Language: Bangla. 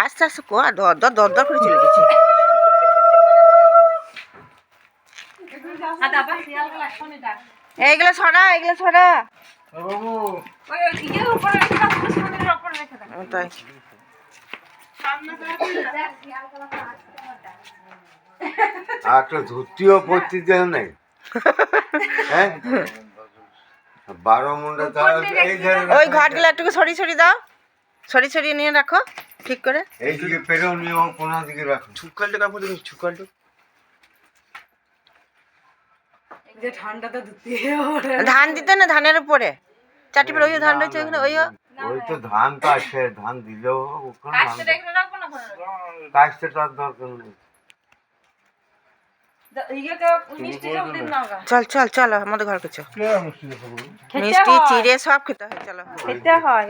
আস্তে আস্তে কোয়া দর দর দর দর করে চলে গেছে। এইগুলো ছড়া, এইগুলো ছড়া। তাই একটা ধুতিও পড়তে দেন নাই, হ্যাঁ 12 মুন্ডা তার এই ওই ঘাটগুলো একটু সরিয়ে সরিয়ে দাও, সরিয়ে সরিয়ে নিয়ে রাখো ঠিক করে। এইদিকে পেরো নিয়ে ও কোনা দিকে রাখো। ছুকালটা কাপড় দিন, ছুকালটা ধান দিতে না, ধানের উপরে চারটি পরে ওই ধান রয়েছে ওইখানে। ওই ওই তো ধান তো আছে, ধান দিলেও ওখানে কাজটা তার দরকার নেই। চল চল চল আমাদের ঘরকে চল, মিষ্টি চিড়ে সব খেতে হয়। চলো খেতে হয়।